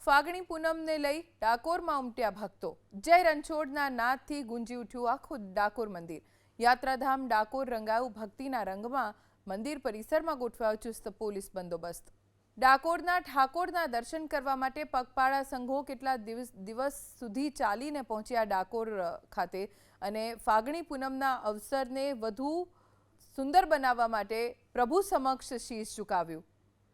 ફાગણી પૂનમને લઈ ડાકોરમાં ઉમટ્યા ભક્તો। જય રણછોડના નાદથી ગુંજી ઉઠ્યું આખું ડાકોર મંદિર। યાત્રાધામ ડાકોર રંગાયું ભક્તિના રંગમાં। મંદિર પરિસરમાં ગોઠવાયો ચુસ્ત પોલીસ બંદોબસ્ત। ડાકોરના ઠાકોરના દર્શન કરવા માટે પગપાળા સંઘો કેટલા દિવસ સુધી ચાલીને પહોંચ્યા ડાકોર ખાતે અને ફાગણી પૂનમના અવસરને વધુ સુંદર બનાવવા માટે પ્રભુ સમક્ષ શીશ ઝુકાવ્યું।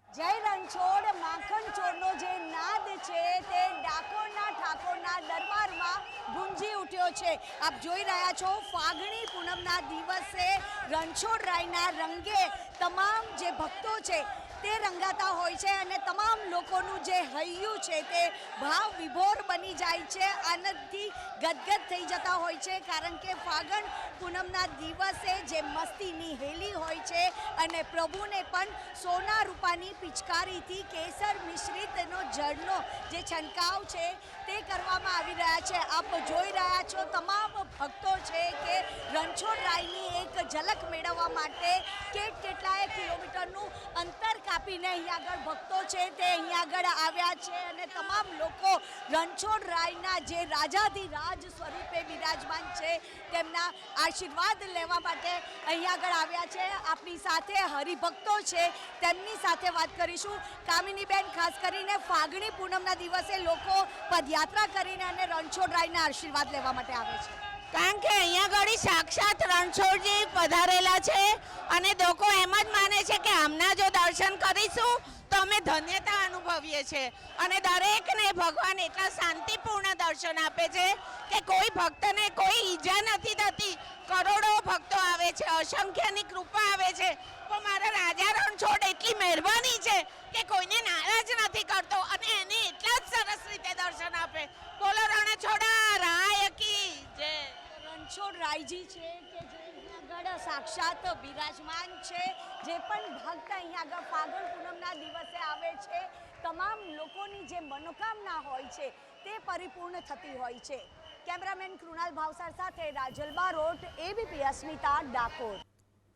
જય રણછોડ માખણ ચોરનો જે નાદ છે તે ડાકોરના ઠાકોરના દરબારમાં ગુંજી ઉઠ્યો છે। આપ જોઈ રહ્યા છો ફાગણી પૂનમના દિવસે રણછોડરાયના રંગે તમામ જે ભક્તો છે તે રંગાતા હોય છે અને તમામ લોકોનું જે હૈયું છે તે ભાવ વિભોર બની જાય છે, આનંદથી ગદગદ થઈ જતા હોય છે, કારણ કે ફાગણ પૂનમના દિવસે જે મસ્તીની હેલી હોય છે અને પ્રભુને પણ સોના રૂપાની પિચકારીથી કેસર મિશ્રિતનો જળનો જે છંટકાવ છે તે કરવામાં આવી રહ્યા છે। આપ જોઈ રહ્યા છો તમામ ભક્તો છે કે રણછોડરાયની એક ઝલક મેળવવા માટે કેટલાય કિલોમીટરનું અંતર કાપીને અહીંયા આગળ ભક્તો છે તે અહીંયા આગળ આવ્યા છે અને તમામ લોકો રણછોડરાયના જે રાજાધિરાજ સ્વરૂપે બિરાજમાન છે તેમના આશીર્વાદ લેવા માટે અહીંયા આગળ આવ્યા છે। આપણી સાથે હરિભક્તો છે તેમની સાથે વાત કરીશું। કામિનીબેન, ખાસ કરીને ફાગણી પૂનમના દિવસે લોકો પદયાત્રા કરીને અને રણછોડરાયના આશીર્વાદ લેવા માટે આવે છે, કારણ કે અહીંયા આગળ સાક્ષાત રણછોડજી પધારેલા છે અને લોકો એમ જ માને છે કે આમના જો દર્શન કરીશું તો અમે ધન્યતા અનુભવીએ છીએ અને દરેકને ભગવાન એટલા શાંતિપૂર્ણ દર્શન આપે છે કે કોઈ ભક્તને કોઈ ઈજા નથી થતી। કરોડો ભક્તો આવે છે, અસંખ્યની કૃપા આવે છે, પણ મારા રાજા રણછોડ એટલી મહેરબાની છે કે કોઈને નારાજ નથી કરતો અને એને એટલા જ સરસ રીતે દર્શન આપે। બોલો રણછોડા રાય કી જય। રણછોડરાયજી છે કે જે અહીંયા આગળ સાક્ષાત બિરાજમાન છે। જે પણ ભક્ત અહીંયા આગળ ફાગણ પૂનમના દિવસે આવે છે તમામ લોકોની જે મનોકામના હોય છે તે પરિપૂર્ણ થતી હોય છે। કેમેરામેન કૃણાલ ભાવસાર સાથે રાજલ બારોટ, ABP અસ્મિતા, ડાકોર।